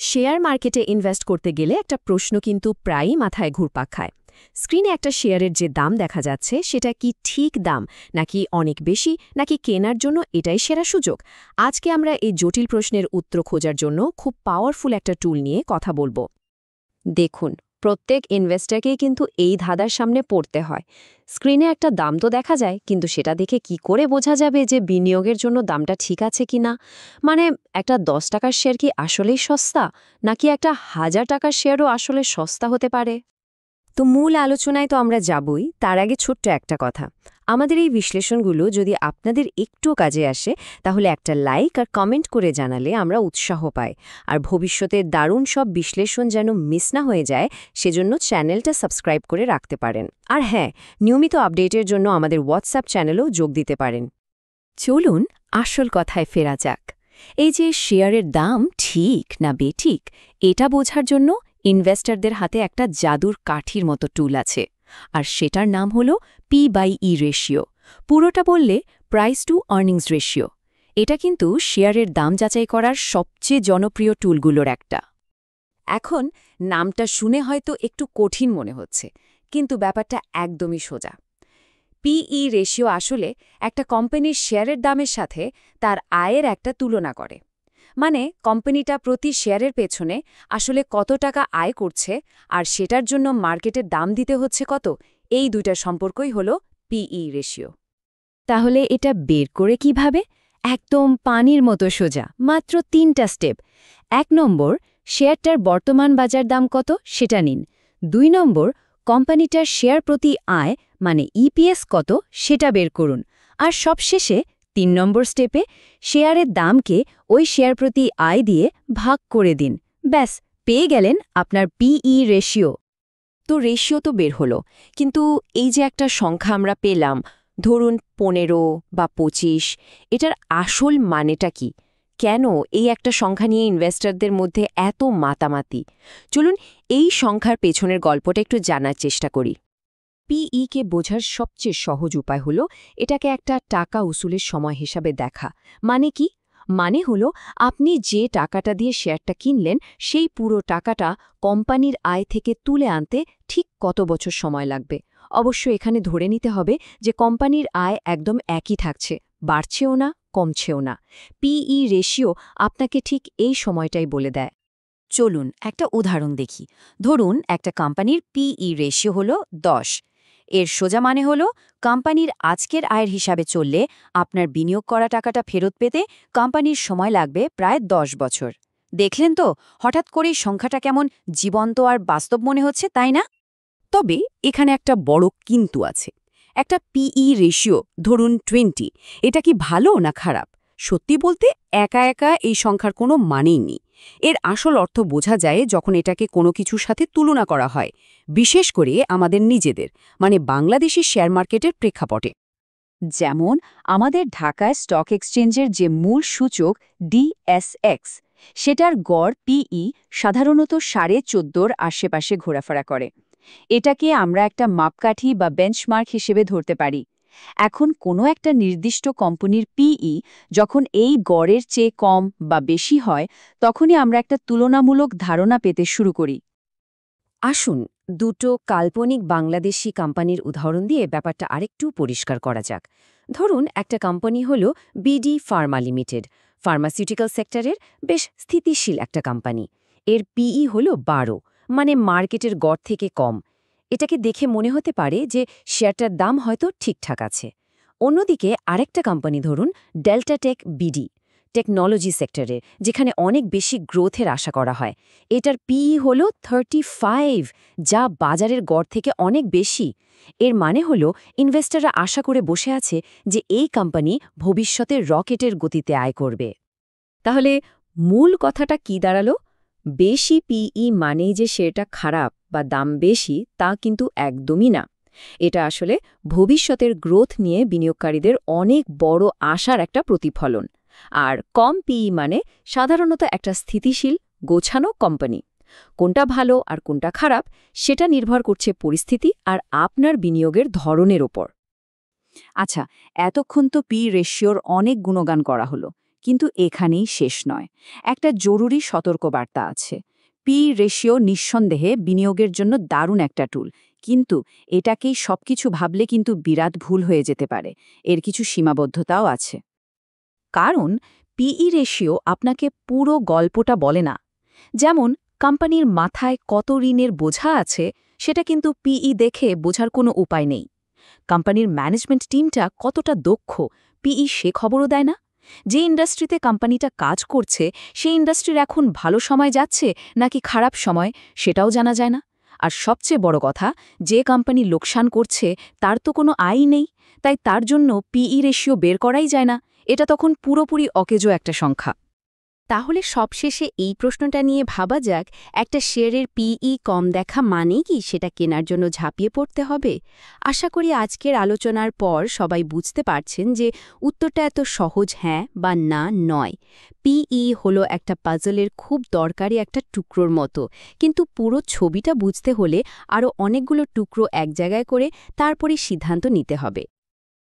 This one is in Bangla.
শেয়ার মার্কেটে ইনভেস্ট করতে গেলে একটা প্রশ্ন কিন্তু প্রায়ই মাথায় ঘুরপাক খায়। স্ক্রিনে একটা শেয়ারের যে দাম দেখা যাচ্ছে সেটা কি ঠিক দাম, নাকি অনেক বেশি, নাকি কেনার জন্য এটাই সেরা সুযোগ? আজকে আমরা এই জটিল প্রশ্নের উত্তর খোঁজার জন্য খুব পাওয়ারফুল একটা টুল নিয়ে কথা বলবো। দেখুন, প্রত্যেক ইনভেস্টরকেই কিন্তু এই ধাঁধার সামনে পড়তে হয়। স্ক্রিনে একটা দাম তো দেখা যায়, কিন্তু সেটা দেখে কি করে বোঝা যাবে যে বিনিয়োগের জন্য দামটা ঠিক আছে কিনা? মানে একটা 10 টাকার শেয়ার কি আসলেই সস্তা, নাকি একটা 1000 টাকার শেয়ারও আসলে সস্তা হতে পারে? তো মূল আলোচনায় তো আমরা যাবই, তার আগে ছোট্ট একটা কথা। আমাদের এই বিশ্লেষণগুলো যদি আপনাদের একটু কাজে আসে, তাহলে একটা লাইক আর কমেন্ট করে জানালে আমরা উৎসাহ পাই। আর ভবিষ্যতে দারুণ সব বিশ্লেষণ যেন মিস না হয়ে যায়, সেজন্য চ্যানেলটা সাবস্ক্রাইব করে রাখতে পারেন। আর হ্যাঁ, নিয়মিত আপডেটের জন্য আমাদের হোয়াটসঅ্যাপ চ্যানেলেও যোগ দিতে পারেন। চলুন আসল কথায় ফেরা যাক। এই যে শেয়ারের দাম ঠিক না বেঠিক, এটা বোঝার জন্য ইনভেস্টরদের হাতে একটা জাদুর কাঠির মতো টুল আছে, আর সেটার নাম হলো P/E রেশিও। পুরোটা বললে প্রাইস টু আর্নিংস রেশিও। এটা কিন্তু শেয়ারের দাম যাচাই করার সবচেয়ে জনপ্রিয় টুলগুলোর একটা। এখন নামটা শুনে হয়তো একটু কঠিন মনে হচ্ছে, কিন্তু ব্যাপারটা একদমই সোজা। পিই রেশিও আসলে একটা কোম্পানির শেয়ারের দামের সাথে তার আয়ের একটা তুলনা করে। মানে কোম্পানিটা প্রতি শেয়ারের পেছনে আসলে কত টাকা আয় করছে, আর সেটার জন্য মার্কেটের দাম দিতে হচ্ছে কত, এই দুইটার সম্পর্কই হলো পিই রেশিও। তাহলে এটা বের করে কিভাবে? একদম পানির মতো সোজা, মাত্র 3টা স্টেপ। 1 নম্বর, শেয়ারটার বর্তমান বাজার দাম কত সেটা নিন। 2 নম্বর, কোম্পানিটার শেয়ার প্রতি আয় মানে ইপিএস কত সেটা বের করুন। আর সবশেষে 3 নম্বর স্টেপে শেয়ারের দামকে ওই শেয়ার প্রতি আয় দিয়ে ভাগ করে দিন। ব্যাস, পেয়ে গেলেন আপনার পিই রেশিও। তো রেশিও তো বের হলো, কিন্তু এই যে একটা সংখ্যা আমরা পেলাম, ধরুন 15 বা 25, এটার আসল মানেটা কি? কেন এই একটা সংখ্যা নিয়ে ইনভেস্টরদের মধ্যে এত মাতামাতি? চলুন এই সংখ্যার পেছনের গল্পটা একটু জানার চেষ্টা করি। পিই-কে বোঝার সবচেয়ে সহজ উপায় হলো এটাকে একটা টাকা উসুলের সময় হিসাবে দেখা। মানে কি? মানে হলো আপনি যে টাকাটা দিয়ে শেয়ারটা কিনলেন, সেই পুরো টাকাটা কোম্পানির আয় থেকে তুলে আনতে ঠিক কত বছর সময় লাগবে। অবশ্য এখানে ধরে নিতে হবে যে কোম্পানির আয় একদম একই থাকছে, বাড়ছেও না, কমছেও না। পিই রেশিও আপনাকে ঠিক এই সময়টাই বলে দেয়। চলুন একটা উদাহরণ দেখি। ধরুন একটা কোম্পানির পিই রেশিও হলো 10। এর সোজা মানে হলো কোম্পানির আজকের আয়ের হিসাবে চললে আপনার বিনিয়োগ করা টাকাটা ফেরত পেতে কোম্পানির সময় লাগবে প্রায় 10 বছর। দেখলেন তো হঠাৎ করেই সংখ্যাটা কেমন জীবন্ত আর বাস্তব মনে হচ্ছে, তাই না? তবে এখানে একটা বড় কিন্তু আছে। একটা পিই রেশিও ধরুন 20, এটা কি ভালো না খারাপ? সত্যি বলতে একা একা এই সংখ্যার কোনো মানেই নেই। এর আসল অর্থ বোঝা যায় যখন এটাকে কোনো কিছুর সাথে তুলনা করা হয়, বিশেষ করে আমাদের নিজেদের, মানে বাংলাদেশি শেয়ার মার্কেটের প্রেক্ষাপটে। যেমন আমাদের ঢাকায় স্টক এক্সচেঞ্জের যে মূল সূচক ডিএসএক্স, সেটার গড় পিই সাধারণত 14.5-র আশেপাশে ঘোরাফেরা করে। এটাকে আমরা একটা মাপকাঠি বা বেঞ্চমার্ক হিসেবে ধরতে পারি। এখন কোনো একটা নির্দিষ্ট কোম্পানির পিই যখন এই গড়ের চেয়ে কম বা বেশি হয়, তখনই আমরা একটা তুলনামূলক ধারণা পেতে শুরু করি। আসুন দুটো কাল্পনিক বাংলাদেশি কোম্পানির উদাহরণ দিয়ে ব্যাপারটা আরেকটু পরিষ্কার করা যাক। ধরুন একটা কোম্পানি হলো বিডি ফার্মা লিমিটেড, ফার্মাসিউটিক্যাল সেক্টরের বেশ স্থিতিশীল একটা কোম্পানি। এর পিই হলো 12, মানে মার্কেটের গড় থেকে কম। এটাকে দেখে মনে হতে পারে যে শেয়ারটার দাম হয়তো ঠিকঠাক আছে। অন্যদিকে আরেকটা কোম্পানি ধরুন ডেল্টা টেক বিডি, টেকনোলজি সেক্টরে, যেখানে অনেক বেশি গ্রোথের আশা করা হয়। এটার পিই হলো 35, যা বাজারের গড় থেকে অনেক বেশি। এর মানে হলো ইনভেস্টররা আশা করে বসে আছে যে এই কোম্পানি ভবিষ্যতে রকেটের গতিতে আয় করবে। তাহলে মূল কথাটা কি দাঁড়ালো? বেশি পিই মানেই যে শেয়ারটা খারাপ বা দাম বেশি, তা কিন্তু একদমই না। এটা আসলে ভবিষ্যতের গ্রোথ নিয়ে বিনিয়োগকারীদের অনেক বড় আশার একটা প্রতিফলন। আর কম পিই মানে সাধারণত একটা স্থিতিশীল, গোছানো কোম্পানি। কোনটা ভালো আর কোনটা খারাপ সেটা নির্ভর করছে পরিস্থিতি আর আপনার বিনিয়োগের ধরনের ওপর। আচ্ছা, এতক্ষণ তো পি রেশিওর অনেক গুণগান করা হলো, কিন্তু এখানেই শেষ নয়। একটা জরুরি সতর্কবার্তা আছে। পি রেশিও নিঃসন্দেহে বিনিয়োগের জন্য দারুণ একটা টুল, কিন্তু এটাকেই সবকিছু ভাবলে কিন্তু বিরাট ভুল হয়ে যেতে পারে। এর কিছু সীমাবদ্ধতাও আছে। কারণ পিই রেশিও আপনাকে পুরো গল্পটা বলে না। যেমন কোম্পানির মাথায় কত ঋণের বোঝা আছে সেটা কিন্তু পিই দেখে বোঝার কোনো উপায় নেই। কোম্পানির ম্যানেজমেন্ট টিমটা কতটা দক্ষ পিই সে খবরও দেয় না। যে ইন্ডাস্ট্রিতে কোম্পানিটা কাজ করছে সেই ইন্ডাস্ট্রির এখন ভালো সময় যাচ্ছে নাকি খারাপ সময় সেটাও জানা যায় না। আর সবচেয়ে বড় কথা, যে কোম্পানি লোকসান করছে তার তো কোনো আয়ই নেই, তাই তার জন্য পিই রেশিও বের করাই যায় না। এটা তখন পুরোপুরি অকেজো একটা সংখ্যা। তাহলে সবশেষে এই প্রশ্নটা নিয়ে ভাবা যাক, একটা শেয়ারের পিই কম দেখা মানেই কি সেটা কেনার জন্য ঝাঁপিয়ে পড়তে হবে? আশা করি আজকের আলোচনার পর সবাই বুঝতে পারছেন যে উত্তরটা এত সহজ হ্যাঁ বা না নয়। পিই হলো একটা পাজলের খুব দরকারি একটা টুকরোর মতো, কিন্তু পুরো ছবিটা বুঝতে হলে আরও অনেকগুলো টুকরো এক জায়গায় করে তারপরে সিদ্ধান্ত নিতে হবে।